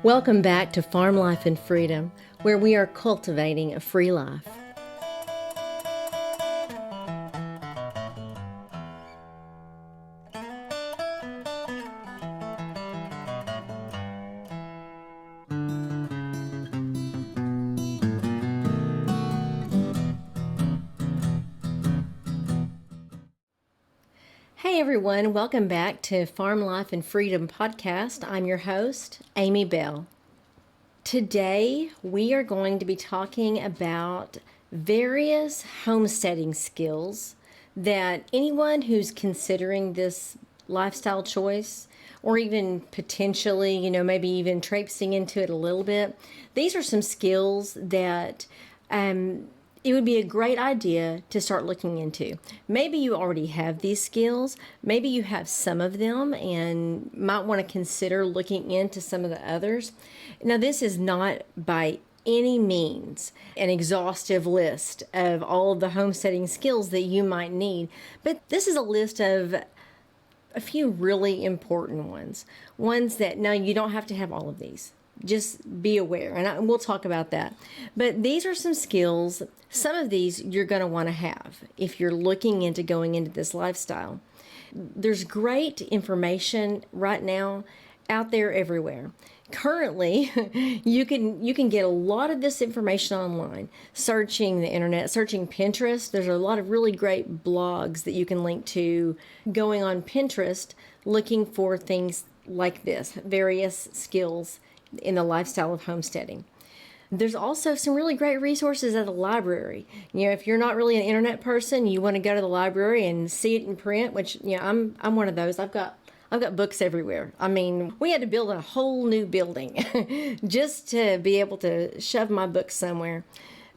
Welcome back to Farm Life and Freedom, where we are cultivating a free life. Hey everyone, welcome back to Farm Life and Freedom podcast. I'm your host, Amy Bell. Today we are going to be talking about various homesteading skills that anyone who's considering this lifestyle choice, or even potentially, maybe even traipsing into it a little bit, these are some skills that it would be a great idea to start looking into. Maybe you already have these skills. Maybe you have some of them and might want to consider looking into some of the others. Now, this is not by any means an exhaustive list of all of the homesteading skills that you might need, but this is a list of a few really important ones that, now you don't have to have all of these. Just be aware, and we'll talk about that. But these are some skills. Some of these you're going to want to have if you're looking into going into this lifestyle. There's great information right now out there everywhere. Currently, you can get a lot of this information online, searching the internet, searching Pinterest. There's a lot of really great blogs that you can link to, going on Pinterest, looking for things like this, various skills in the lifestyle of homesteading. There's also some really great resources at the library. If you're not really an internet person, you want to go to the library and see it in print, which I'm one of those. I've got books everywhere. I mean, we had to build a whole new building just to be able to shove my books somewhere.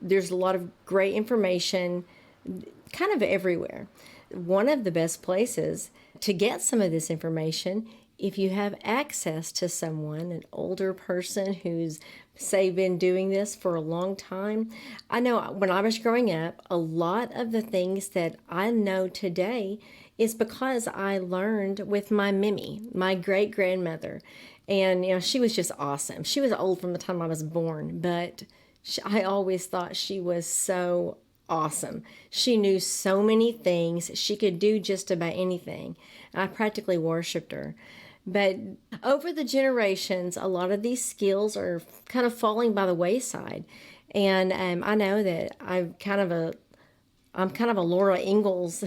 There's a lot of great information kind of everywhere. One of the best places to get some of this information, if you have access to someone, an older person who's, say, been doing this for a long time. I know when I was growing up, a lot of the things that I know today is because I learned with my Mimi, my great-grandmother. And, she was just awesome. She was old from the time I was born, but I always thought she was so awesome. She knew so many things. She could do just about anything. I practically worshiped her. But over the generations, a lot of these skills are kind of falling by the wayside. And I know that I'm kind of a Laura Ingalls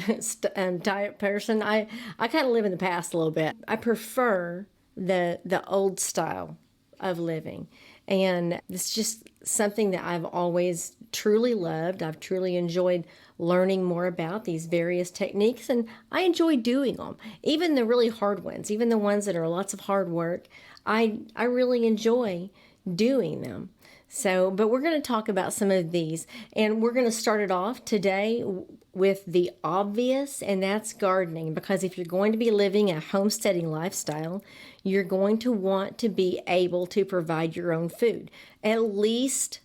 type person. I kind of live in the past a little bit. I prefer the old style of living. And it's just something that I've always truly loved. I've truly enjoyed learning more about these various techniques, and I enjoy doing them. Even the really hard ones, even the ones that are lots of hard work, I really enjoy doing them. But we're going to talk about some of these, and we're going to start it off today with the obvious, and that's gardening. Because if you're going to be living a homesteading lifestyle, you're going to want to be able to provide your own food. At least,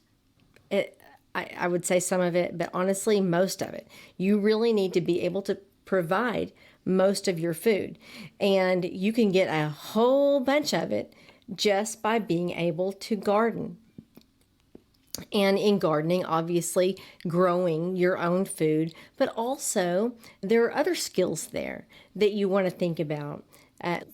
I would say some of it, but honestly, most of it. You really need to be able to provide most of your food. And you can get a whole bunch of it just by being able to garden. And in gardening, obviously, growing your own food, but also there are other skills there that you want to think about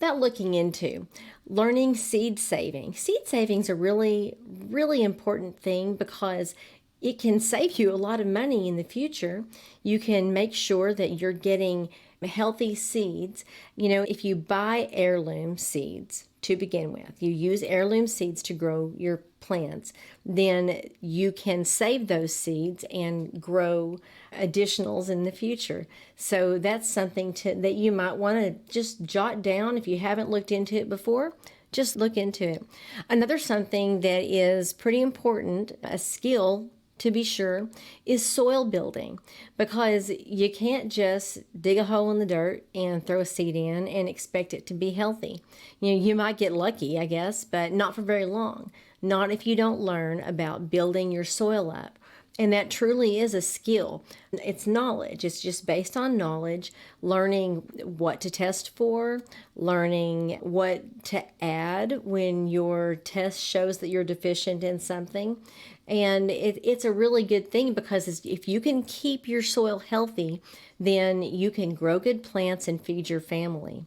looking into. Learning seed saving. Seed saving is a really, really important thing because it can save you a lot of money in the future. You can make sure that you're getting healthy seeds. If you buy heirloom seeds to begin with, you use heirloom seeds to grow your plants, then you can save those seeds and grow additionals in the future. So that's something that you might want to just jot down. If you haven't looked into it before, just look into it. Another something that is pretty important, a skill to be sure, is soil building, because you can't just dig a hole in the dirt and throw a seed in and expect it to be healthy. You might get lucky, I guess, but not for very long. Not if you don't learn about building your soil up. And that truly is a skill. It's knowledge. It's just based on knowledge, learning what to test for, learning what to add when your test shows that you're deficient in something. And it's a really good thing because if you can keep your soil healthy, then you can grow good plants and feed your family.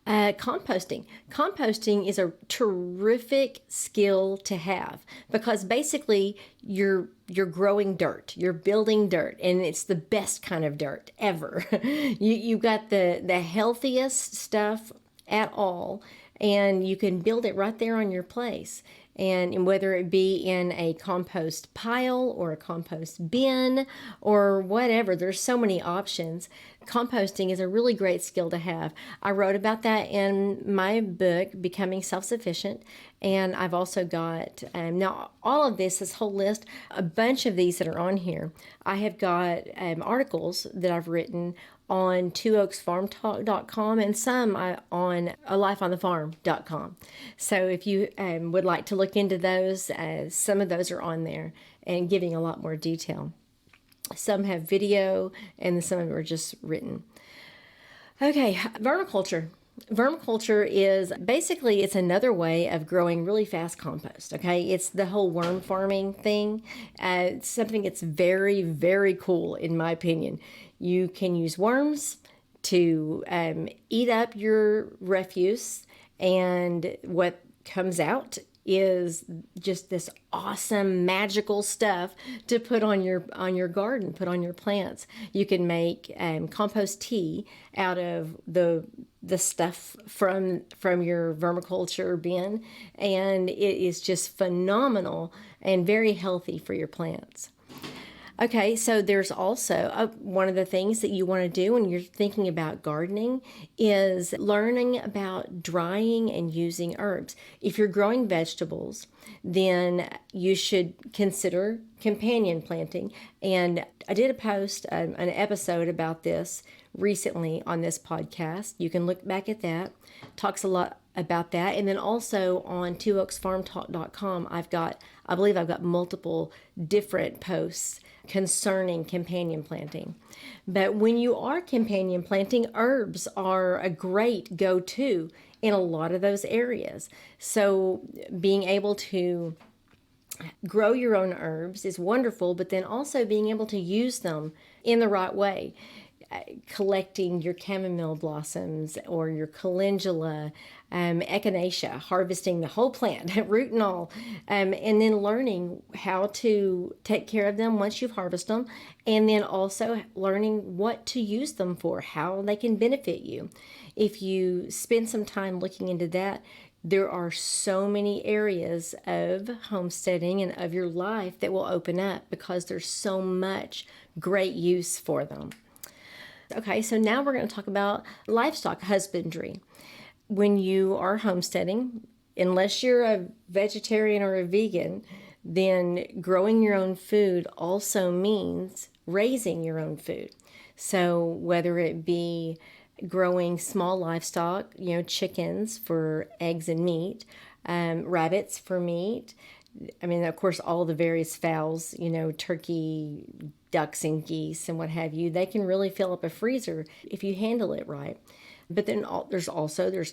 Composting. Composting is a terrific skill to have because basically you're growing dirt, you're building dirt, and it's the best kind of dirt ever. You got the healthiest stuff at all, and you can build it right there on your place. And whether it be in a compost pile or a compost bin or whatever, there's so many options. Composting is a really great skill to have. I wrote about that in my book, Becoming Self-Sufficient, and I've also got, now all of this whole list, a bunch of these that are on here, I have got articles that I've written on twooaksfarmtalk.com and some on alifeonthefarm.com. So if you would like to look into those, some of those are on there and giving a lot more detail. Some have video and some of them are just written. Okay, vermiculture. Vermiculture is basically, it's another way of growing really fast compost. Okay, it's the whole worm farming thing. It's something that's very, very cool in my opinion. You can use worms to eat up your refuse, and what comes out is just this awesome magical stuff to put on your garden, put on your plants. You can make compost tea out of the stuff from your vermiculture bin, and it is just phenomenal and very healthy for your plants. Okay, so there's also one of the things that you want to do when you're thinking about gardening is learning about drying and using herbs. If you're growing vegetables, then you should consider companion planting. And I did a post, an episode about this recently on this podcast. You can look back at that. Talks a lot about that. And then also on twooaksfarmtalk.com, I believe I've got multiple different posts concerning companion planting. But when you are companion planting, herbs are a great go-to in a lot of those areas. So being able to grow your own herbs is wonderful, but then also being able to use them in the right way. Collecting your chamomile blossoms or your calendula, echinacea, harvesting the whole plant, root and all, and then learning how to take care of them once you've harvested them, and then also learning what to use them for, how they can benefit you. If you spend some time looking into that, there are so many areas of homesteading and of your life that will open up because there's so much great use for them. Okay, so now we're going to talk about livestock husbandry. When you are homesteading, unless you're a vegetarian or a vegan, then growing your own food also means raising your own food. So whether it be growing small livestock, chickens for eggs and meat, rabbits for meat, I mean, of course, all the various fowls, turkey, ducks and geese and what have you, they can really fill up a freezer if you handle it right. But then there's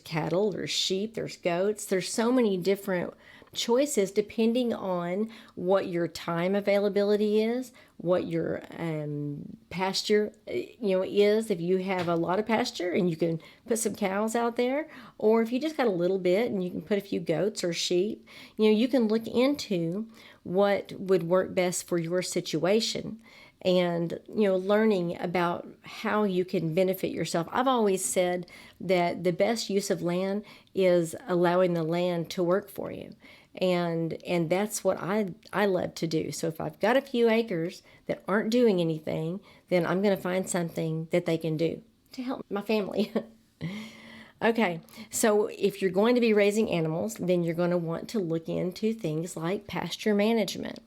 cattle, there's sheep, there's goats. There's so many different choices depending on what your time availability is, what your pasture is. If you have a lot of pasture and you can put some cows out there, or if you just got a little bit and you can put a few goats or sheep, you can look into what would work best for your situation. And, learning about how you can benefit yourself. I've always said that the best use of land is allowing the land to work for you. And that's what I love to do. So if I've got a few acres that aren't doing anything, then I'm going to find something that they can do to help my family. Okay, so if you're going to be raising animals, then you're going to want to look into things like pasture management.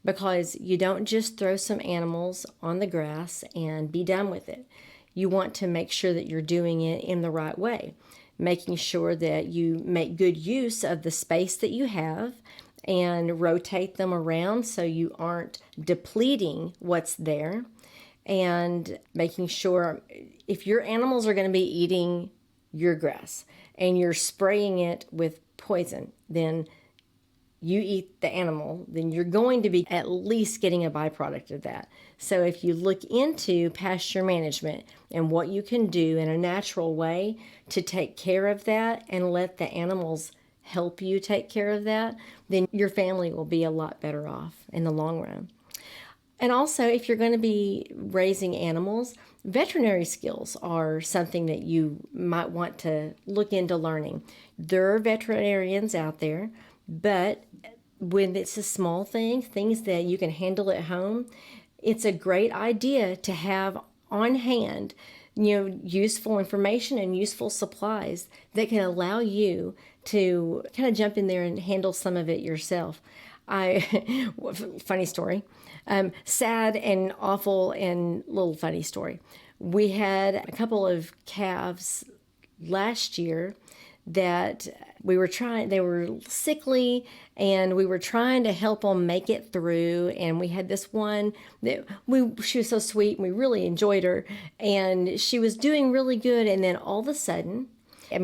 Because you don't just throw some animals on the grass and be done with it. You want to make sure that you're doing it in the right way, making sure that you make good use of the space that you have and rotate them around so you aren't depleting what's there, and making sure if your animals are going to be eating your grass and you're spraying it with poison, then you eat the animal, then you're going to be at least getting a byproduct of that. So if you look into pasture management and what you can do in a natural way to take care of that and let the animals help you take care of that, then your family will be a lot better off in the long run. And also, if you're going to be raising animals, veterinary skills are something that you might want to look into learning. There are veterinarians out there, but when it's a small thing, things that you can handle at home, it's a great idea to have on hand, useful information and useful supplies that can allow you to kind of jump in there and handle some of it yourself. Funny story, sad and awful and little funny story. We had a couple of calves last year that they were sickly, and we were trying to help them make it through. And we had this one that she was so sweet, and we really enjoyed her, and she was doing really good. And then all of a sudden,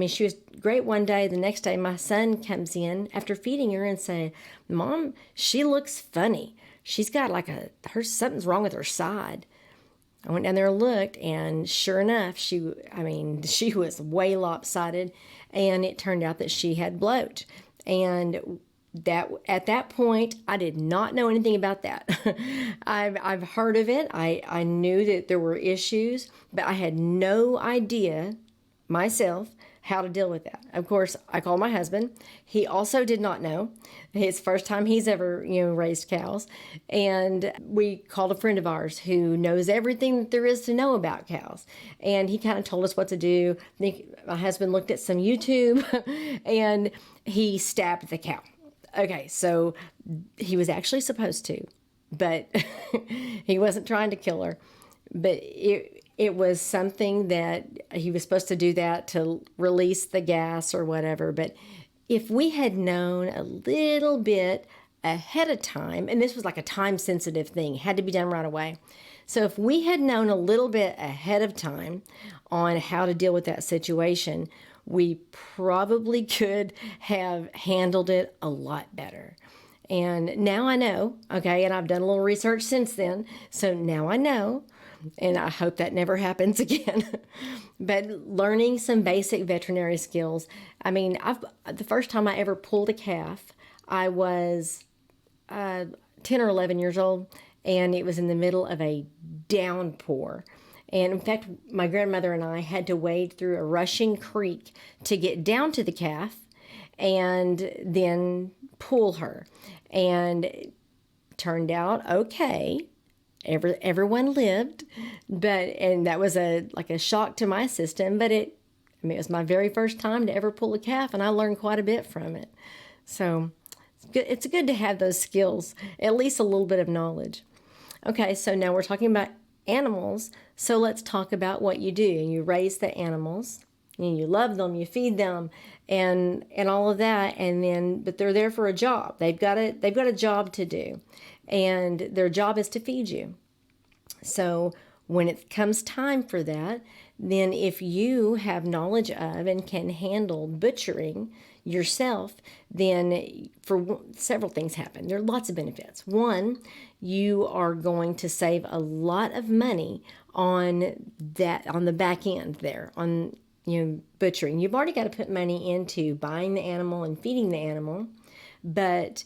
she was great one day. The next day, my son comes in after feeding her and say, "Mom, she looks funny. She's got something's wrong with her side." I went down there and looked, and sure enough, she was way lopsided, and it turned out that she had bloat. And that at that point, I did not know anything about that. I've heard of it. I knew that there were issues, but I had no idea myself how to deal with that. Of course, I called my husband. He also did not know. His first time he's ever, raised cows. And we called a friend of ours who knows everything that there is to know about cows. And he kind of told us what to do. My husband looked at some YouTube and he stabbed the cow. Okay, so he was actually supposed to, but he wasn't trying to kill her. But it was something that he was supposed to do that to release the gas or whatever. But if we had known a little bit ahead of time, and this was like a time-sensitive thing, had to be done right away. So if we had known a little bit ahead of time on how to deal with that situation, we probably could have handled it a lot better. And now I know, okay, and I've done a little research since then, so now I know. And I hope that never happens again. But learning some basic veterinary skills. The first time I ever pulled a calf, I was 10 or 11 years old, and it was in the middle of a downpour. And in fact, my grandmother and I had to wade through a rushing creek to get down to the calf and then pull her. And it turned out okay. Everyone lived, and that was a shock to my system, but it was my very first time to ever pull a calf, and I learned quite a bit from it. So it's good to have those skills, at least a little bit of knowledge. Okay, so now we're talking about animals, so let's talk about what you do. You raise the animals, and you love them, you feed them, and all of that, but they're there for a job. They've got a job to do. And their job is to feed you. So when it comes time for that, then if you have knowledge of and can handle butchering yourself, then several things happen. There are lots of benefits. One, you are going to save a lot of money on the back end there, on butchering. You've already got to put money into buying the animal and feeding the animal, but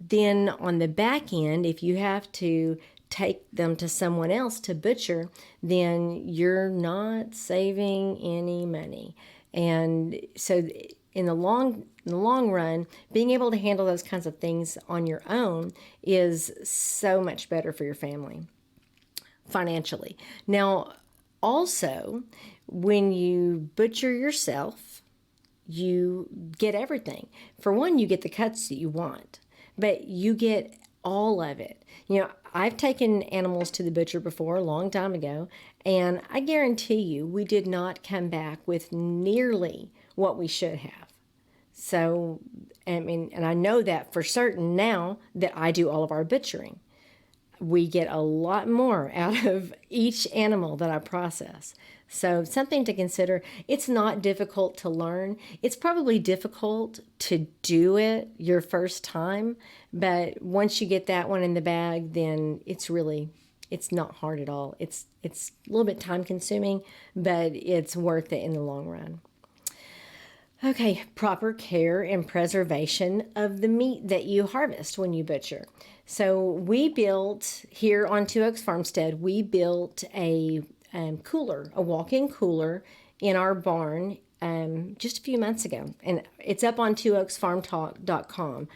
then on the back end, if you have to take them to someone else to butcher, then you're not saving any money. And so in the long run, being able to handle those kinds of things on your own is so much better for your family financially. Now, also, when you butcher yourself, you get everything. For one, you get the cuts that you want, but you get all of it. I've taken animals to the butcher before a long time ago, and I guarantee you we did not come back with nearly what we should have. So, and I know that for certain now that I do all of our butchering. We get a lot more out of each animal that I process. So something to consider. It's not difficult to learn. It's probably difficult to do it your first time, but once you get that one in the bag, then it's not hard at all. It's a little bit time consuming, but it's worth it in the long run. Okay, proper care and preservation of the meat that you harvest when you butcher. So we built here on Two Oaks Farmstead, we built a cooler, a walk-in cooler in our barn just a few months ago. And it's up on twooaksfarmtalk.com,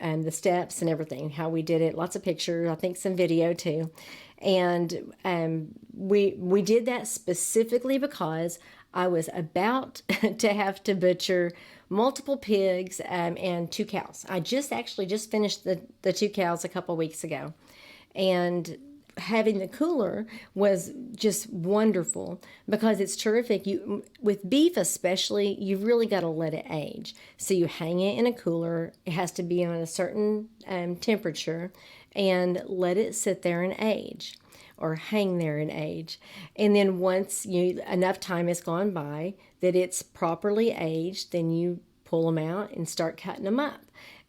and the steps and everything, how we did it, lots of pictures, I think some video too. And we did that specifically because I was about to have to butcher multiple pigs and 2 cows. I just finished the 2 cows a couple weeks ago. And having the cooler was just wonderful because it's terrific. With beef especially, you really got to let it age. So you hang it in a cooler. It has to be on a certain temperature, and let it sit there and age, or hang there and age. And then once enough time has gone by that it's properly aged, then you pull them out and start cutting them up.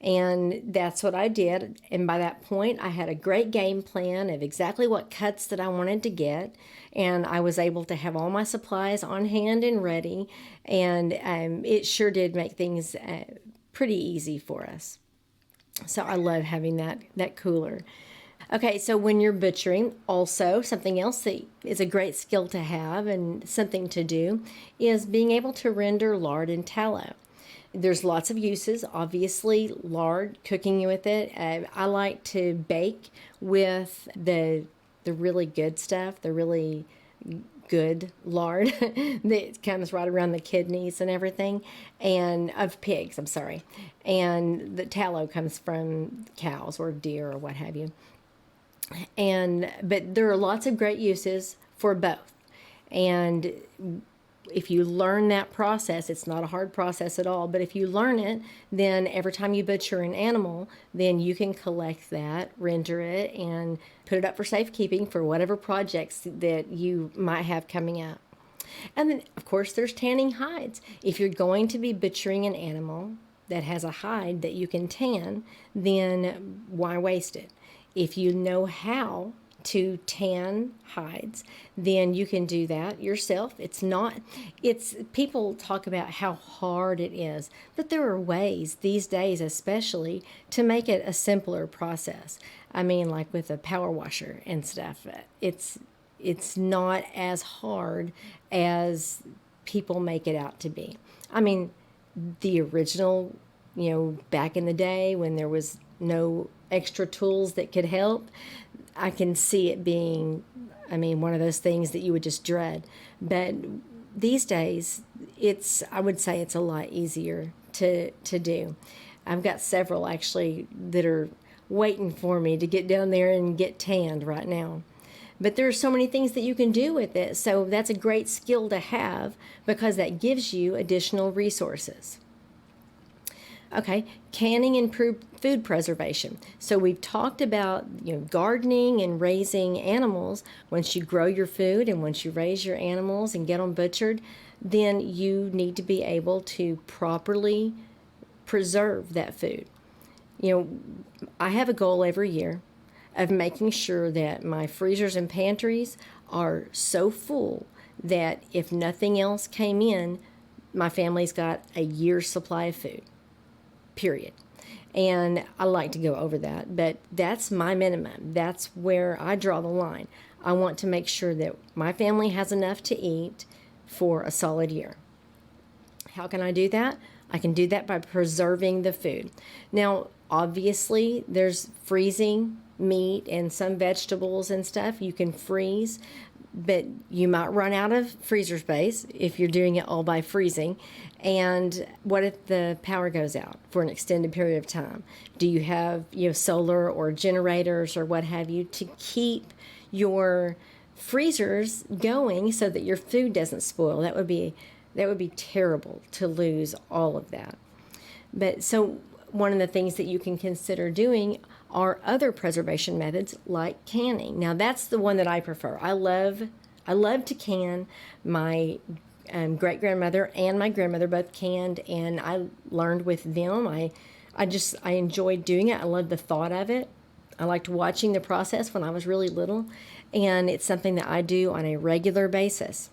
And that's what I did. And by that point, I had a great game plan of exactly what cuts that I wanted to get. And I was able to have all my supplies on hand and ready. And it sure did make things pretty easy for us. So I love having that cooler. Okay, so when you're butchering, also something else that is a great skill to have and something to do is being able to render lard and tallow. There's lots of uses. Obviously, lard, cooking with it. I like to bake with the really good stuff, the really good lard that comes right around the kidneys and everything, and of pigs, I'm sorry. And the tallow comes from cows or deer or what have you. But there are lots of great uses for both. And if you learn that process, it's not a hard process at all, but if you learn it, then every time you butcher an animal, then you can collect that, render it, and put it up for safekeeping for whatever projects that you might have coming up. And then, of course, there's tanning hides. If you're going to be butchering an animal that has a hide that you can tan, then why waste it? If you know how to tan hides, then you can do that yourself. People talk about how hard it is, but there are ways these days especially to make it a simpler process. I mean, like with a power washer and stuff, it's not as hard as people make it out to be. I mean, the original, back in the day when there was no extra tools that could help, I can see it being, one of those things that you would just dread. But these days, I would say it's a lot easier to do. I've got several actually that are waiting for me to get down there and get tanned right now. But there are so many things that you can do with it. So that's a great skill to have because that gives you additional resources. Okay, canning and food preservation. So we've talked about gardening and raising animals. Once you grow your food and once you raise your animals and get them butchered, then you need to be able to properly preserve that food. I have a goal every year of making sure that my freezers and pantries are so full that if nothing else came in, my family's got a year's supply of food. Period. And I like to go over that, but that's my minimum. That's where I draw the line. I want to make sure that my family has enough to eat for a solid year. How can I do that? I can do that by preserving the food. Now, obviously, there's freezing meat and some vegetables and stuff you can freeze, but you might run out of freezer space if you're doing it all by freezing. And what if the power goes out for an extended period of time? Do you have solar or generators or what have you to keep your freezers going so that your food doesn't spoil? That would be terrible to lose all of that. But so one of the things that you can consider doing are other preservation methods like canning. Now that's the one that I prefer. I love to can. My great grandmother and my grandmother both canned, and I learned with them. I enjoyed doing it. I loved the thought of it. I liked watching the process when I was really little, and it's something that I do on a regular basis.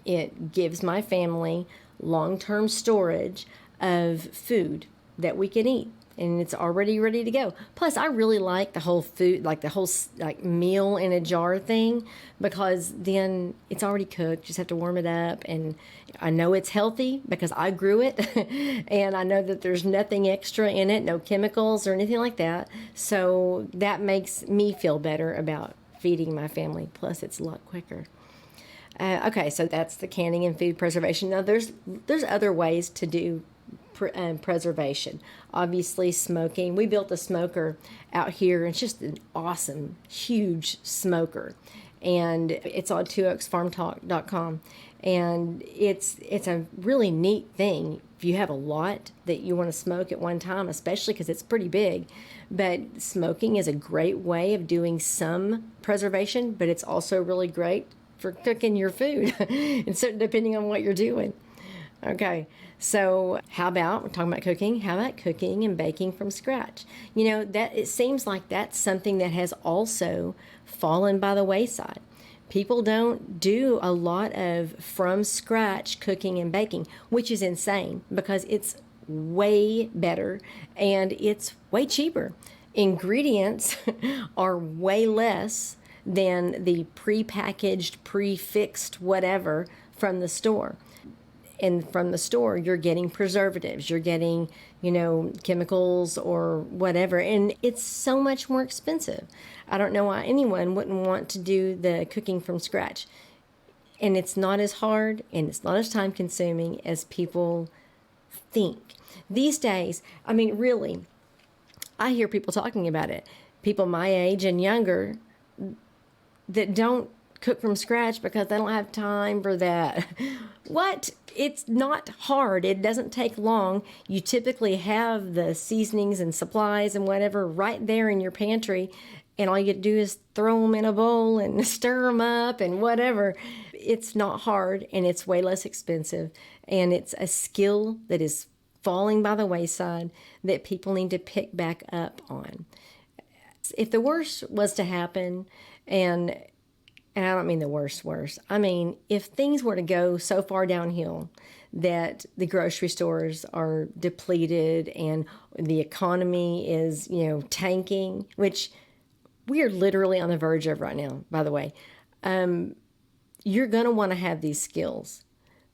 It gives my family long-term storage of food that we can eat, and it's already ready to go. Plus, I really like the whole food, like the whole like meal in a jar thing, because then it's already cooked. Just have to warm it up, and I know it's healthy because I grew it, and I know that there's nothing extra in it, no chemicals or anything like that. So that makes me feel better about feeding my family. Plus, it's a lot quicker. Okay, so that's the canning and food preservation. Now, there's other ways to do preservation. Obviously, smoking. We built a smoker out here, and it's just an awesome, huge smoker. And it's on oaksfarmtalk.com. And it's a really neat thing if you have a lot that you want to smoke at one time, especially because it's pretty big. But smoking is a great way of doing some preservation, but it's also really great for cooking your food, and so depending on what you're doing. Okay, so how about, we're talking about cooking, how about cooking and baking from scratch? You know, that it seems like that's something that has also fallen by the wayside. People don't do a lot of from scratch cooking and baking, which is insane because it's way better and it's way cheaper. Ingredients are way less than the pre-packaged, pre-fixed whatever from the store. And from the store, you're getting preservatives, you're getting, chemicals or whatever, and it's so much more expensive. I don't know why anyone wouldn't want to do the cooking from scratch. And it's not as hard and it's not as time consuming as people think. These days, I mean, really, I hear people talking about it. People my age and younger that don't cook from scratch because they don't have time for that. What? It's not hard. It doesn't take long. You typically have the seasonings and supplies and whatever right there in your pantry, and all you do is throw them in a bowl and stir them up and whatever. It's not hard, and it's way less expensive, and it's a skill that is falling by the wayside that people need to pick back up on. If the worst was to happen, and I don't mean the worst. I mean, if things were to go so far downhill that the grocery stores are depleted and the economy is, tanking, which we are literally on the verge of right now, by the way, you're going to want to have these skills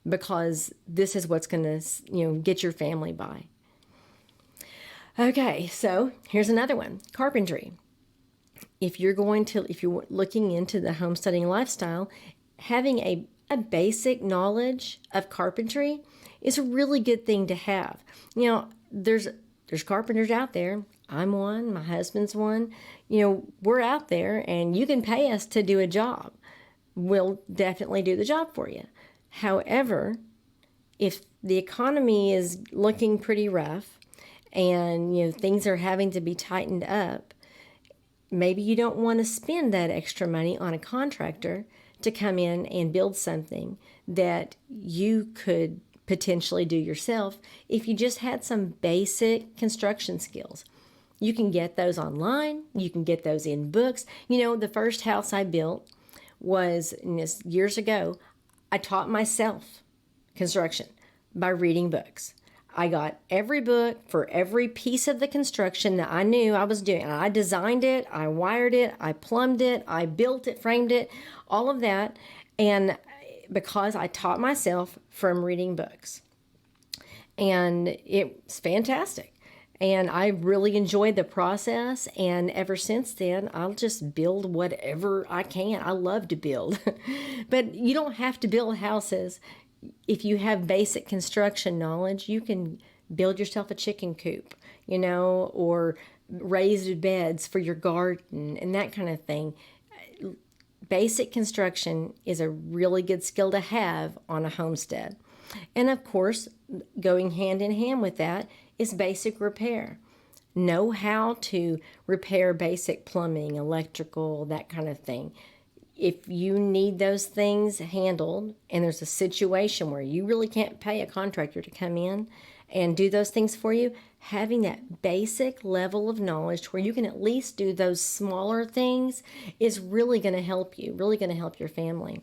because this is what's going to, get your family by. Okay, so here's another one, carpentry. If you're looking into the homesteading lifestyle, having a basic knowledge of carpentry is a really good thing to have. There's carpenters out there. I'm one, my husband's one. We're out there and you can pay us to do a job. We'll definitely do the job for you. However, if the economy is looking pretty rough and, things are having to be tightened up, maybe you don't want to spend that extra money on a contractor to come in and build something that you could potentially do yourself if you just had some basic construction skills. You can get those online. You can get those in books. The first house I built was years ago. I taught myself construction by reading books. I got every book for every piece of the construction that I knew I was doing. I designed it, I wired it, I plumbed it, I built it, framed it, all of that. And because I taught myself from reading books. And it's fantastic. And I really enjoyed the process. And ever since then, I'll just build whatever I can. I love to build. But you don't have to build houses. If you have basic construction knowledge, you can build yourself a chicken coop, or raised beds for your garden and that kind of thing. Basic construction is a really good skill to have on a homestead. And of course, going hand in hand with that is basic repair. Know how to repair basic plumbing, electrical, that kind of thing. If you need those things handled and there's a situation where you really can't pay a contractor to come in and do those things for you, having that basic level of knowledge where you can at least do those smaller things is really going to help you, really going to help your family.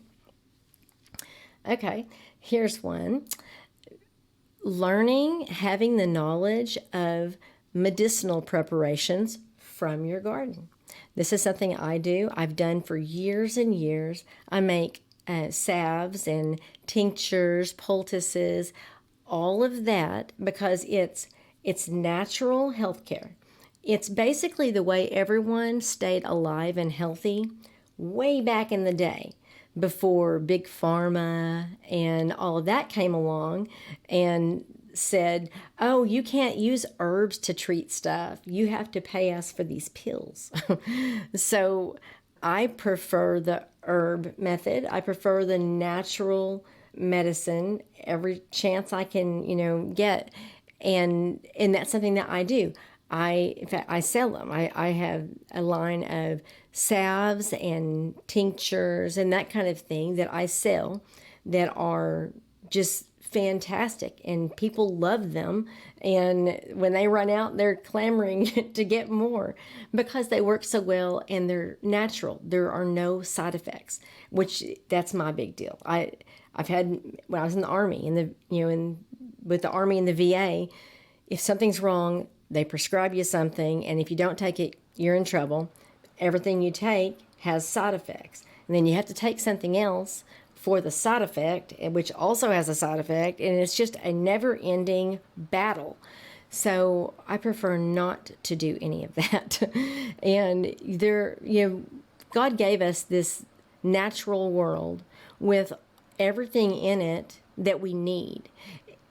Okay, here's one. Learning, having the knowledge of medicinal preparations from your garden. This is something I do. I've done for years and years. I make salves and tinctures, poultices, all of that because it's natural healthcare. It's basically the way everyone stayed alive and healthy way back in the day before Big Pharma and all of that came along and said, oh, you can't use herbs to treat stuff. You have to pay us for these pills. So I prefer the herb method. I prefer the natural medicine every chance I can, get. And that's something that I do. In fact, I sell them. I have a line of salves and tinctures and that kind of thing that I sell that are just fantastic, and people love them. And when they run out, they're clamoring to get more because they work so well and they're natural. There are no side effects, which that's my big deal. I've had, when I was in the Army, with the Army and the VA, if something's wrong, they prescribe you something, and if you don't take it, you're in trouble. Everything you take has side effects, and then you have to take something else for the side effect, which also has a side effect, and it's just a never-ending battle. So I prefer not to do any of that. And God gave us this natural world with everything in it that we need.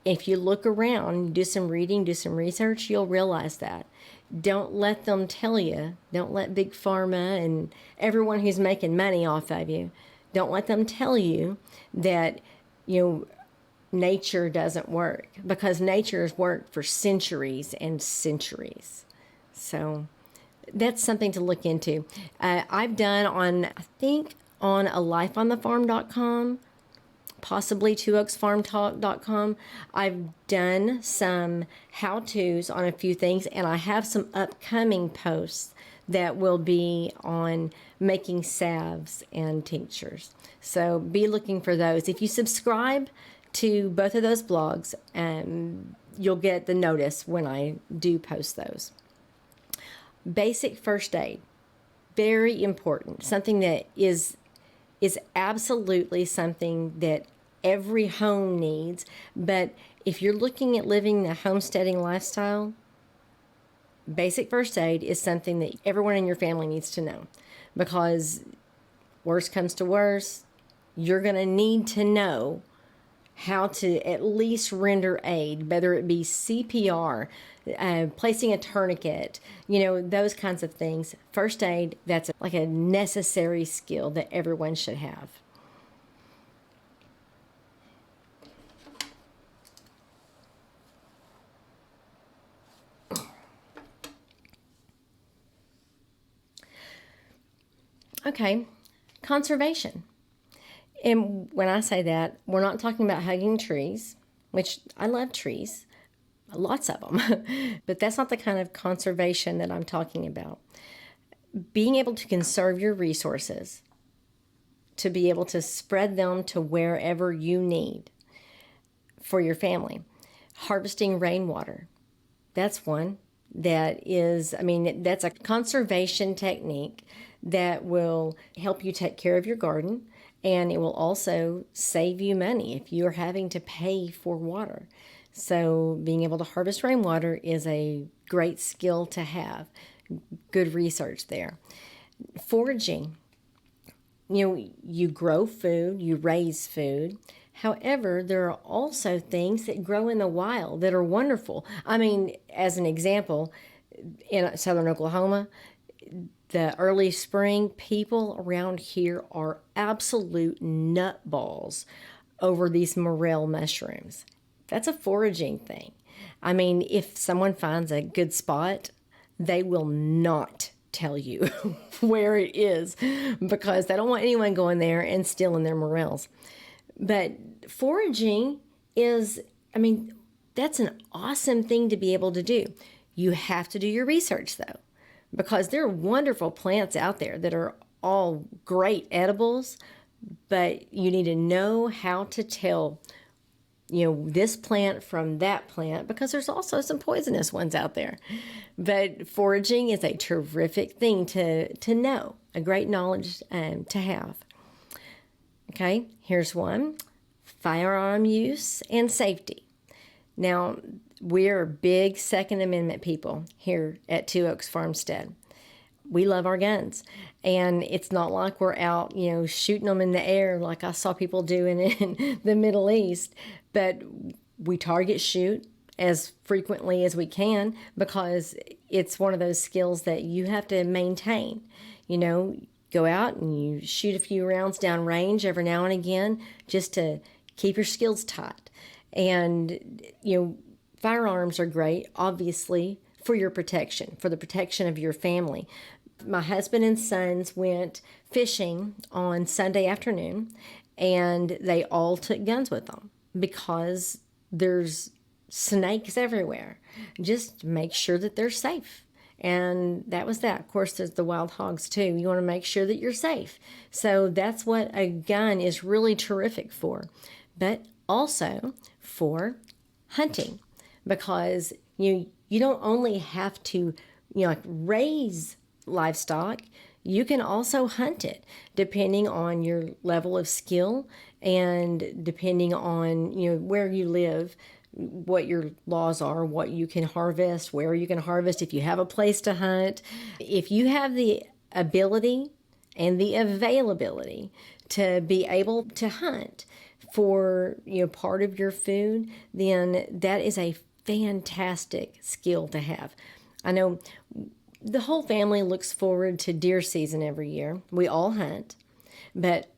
If you look around, do some reading, do some research, you'll realize that. Don't let them tell you. Don't let Big Pharma and everyone who's making money off of you, don't let them tell you that, nature doesn't work, because nature has worked for centuries and centuries. So that's something to look into. I've done on alifeonthefarm.com, possibly oaksfarmtalk.com. I've done some how-tos on a few things, and I have some upcoming posts that will be on making salves and tinctures. So be looking for those. If you subscribe to both of those blogs, you'll get the notice when I do post those. Basic first aid, very important. Something that is absolutely something that every home needs. But if you're looking at living the homesteading lifestyle, basic first aid is something that everyone in your family needs to know, because worst comes to worst, you're going to need to know how to at least render aid, whether it be CPR, placing a tourniquet, those kinds of things. First aid, that's like a necessary skill that everyone should have. Okay, conservation. And when I say that, we're not talking about hugging trees, which I love trees, lots of them, but that's not the kind of conservation that I'm talking about. Being able to conserve your resources, to be able to spread them to wherever you need for your family. Harvesting rainwater, that's one that is, that's a conservation technique that will help you take care of your garden, and it will also save you money if you're having to pay for water. So being able to harvest rainwater is a great skill to have. Good research there. Foraging. You grow food, you raise food. However, there are also things that grow in the wild that are wonderful. As an example, in southern Oklahoma, the early spring, people around here are absolute nutballs over these morel mushrooms. That's a foraging thing. I mean, if someone finds a good spot, they will not tell you where it is because they don't want anyone going there and stealing their morels. But foraging is, I mean, that's an awesome thing to be able to do. You have to do your research though, because there are wonderful plants out there that are all great edibles, but you need to know how to tell, this plant from that plant, because there's also some poisonous ones out there. But foraging is a terrific thing to know, a great knowledge to have. Okay, here's one. Firearm use and safety. Now, we're big Second Amendment people here at Two Oaks Farmstead. We love our guns. And it's not like we're out, shooting them in the air like I saw people doing in the Middle East. But we target shoot as frequently as we can because it's one of those skills that you have to maintain. Go out and you shoot a few rounds down range every now and again just to keep your skills tight. And, firearms are great, obviously, for your protection, for the protection of your family. My husband and sons went fishing on Sunday afternoon, and they all took guns with them because there's snakes everywhere. Just make sure that they're safe. And that was that. Of course, there's the wild hogs too. You want to make sure that you're safe. So that's what a gun is really terrific for. But also for hunting, because you don't only have to raise livestock, you can also hunt it depending on your level of skill and depending on where you live, what your laws are, what you can harvest, where you can harvest, if you have a place to hunt. If you have the ability and the availability to be able to hunt for part of your food, then that is a fantastic skill to have. I know the whole family looks forward to deer season every year. We all hunt, but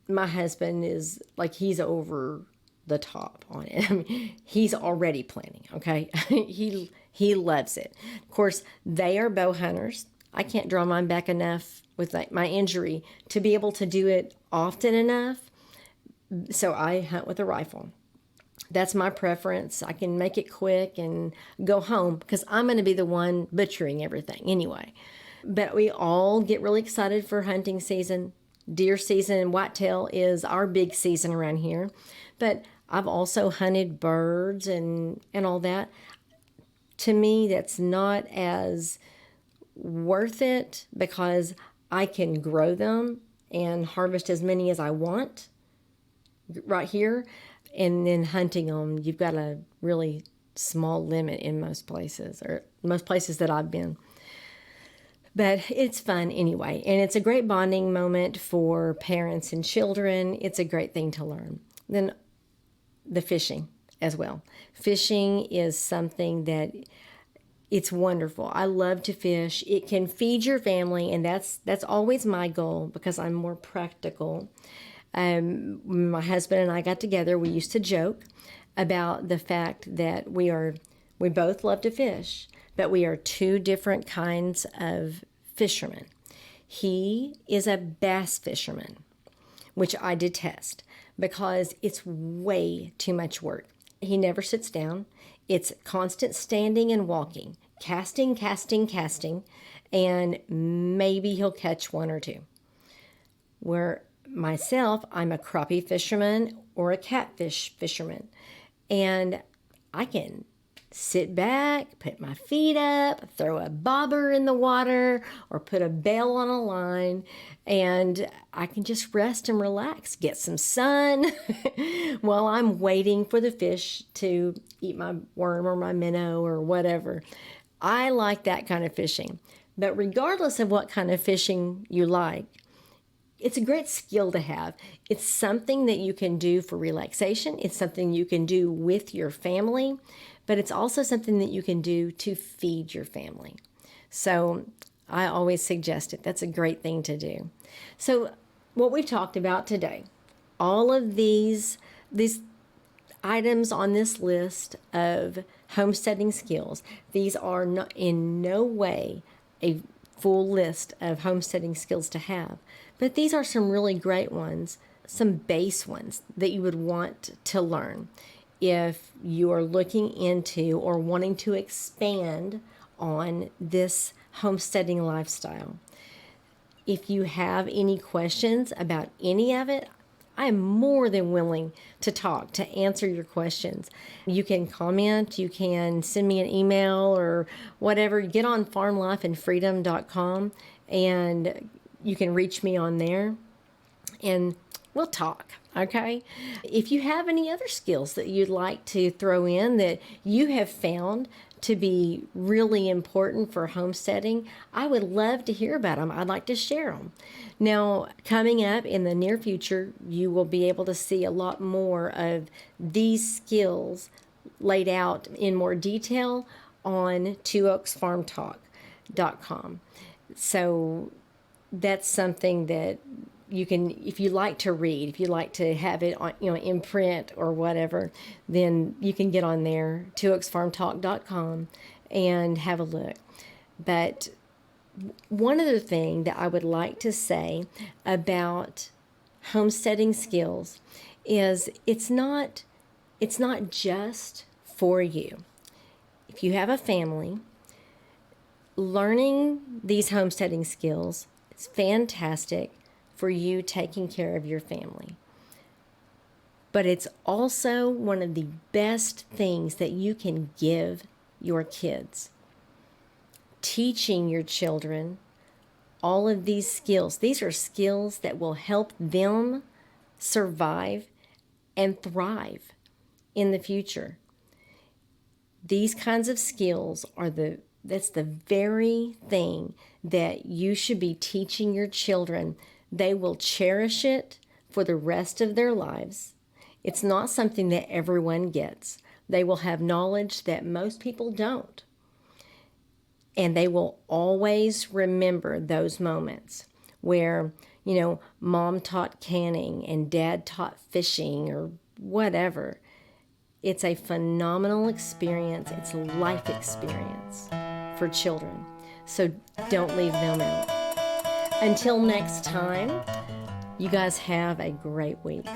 my husband is like, he's over the top on it. I mean, he's already planning, okay? He loves it. Of course, they are bow hunters. I can't draw mine back enough with my injury to be able to do it often enough. So I hunt with a rifle. That's my preference. I can make it quick and go home because I'm going to be the one butchering everything anyway. But we all get really excited for hunting season. Deer season and whitetail is our big season around here. But I've also hunted birds and all that. To me, that's not as worth it because I can grow them and harvest as many as I want right here. And then hunting them, you've got a really small limit in most places, or most places that I've been. But it's fun anyway, and it's a great bonding moment for parents and children. It's a great thing to learn. Then the fishing as well. Fishing is something that it's wonderful. I love to fish. It can feed your family, and that's always my goal because I'm more practical. My husband and I got together. We used to joke about the fact that we both love to fish, but we are two different kinds of fishermen. He is a bass fisherman, which I detest because it's way too much work. He never sits down. It's constant standing and walking, casting, and maybe he'll catch one or two. Where myself, I'm a crappie fisherman or a catfish fisherman, and I can sit back, put my feet up, throw a bobber in the water, or put a bail on a line, and I can just rest and relax, get some sun while I'm waiting for the fish to eat my worm or my minnow or whatever. I like that kind of fishing. But regardless of what kind of fishing you like, it's a great skill to have. It's something that you can do for relaxation. It's something you can do with your family, but it's also something that you can do to feed your family. So I always suggest it. That's a great thing to do. So what we've talked about today, all of these items on this list of homesteading skills, these are not, in no way a full list of homesteading skills to have, but these are some really great ones, some base ones that you would want to learn if you are looking into or wanting to expand on this homesteading lifestyle. If you have any questions about any of it, I am more than willing to talk, to answer your questions. You can comment, you can send me an email or whatever. Get on farmlifeandfreedom.com and you can reach me on there and we'll talk, okay? If you have any other skills that you'd like to throw in that you have found to be really important for homesteading, I would love to hear about them. I'd like to share them. Now, coming up in the near future, you will be able to see a lot more of these skills laid out in more detail on twooaksfarmtalk.com. So that's something that you can, if you like to read, if you like to have it on, in print or whatever, then you can get on there, twooaksfarmtalk.com, and have a look. But one other thing that I would like to say about homesteading skills is it's not just for you. If you have a family, learning these homesteading skills is fantastic for you taking care of your family. But it's also one of the best things that you can give your kids. Teaching your children all of these skills. These are skills that will help them survive and thrive in the future. These kinds of skills are that's the very thing that you should be teaching your children. They will cherish it for the rest of their lives. It's not something that everyone gets. They will have knowledge that most people don't. And they will always remember those moments where, mom taught canning and dad taught fishing or whatever. It's a phenomenal experience. It's a life experience for children. So don't leave them out. Until next time, you guys have a great week.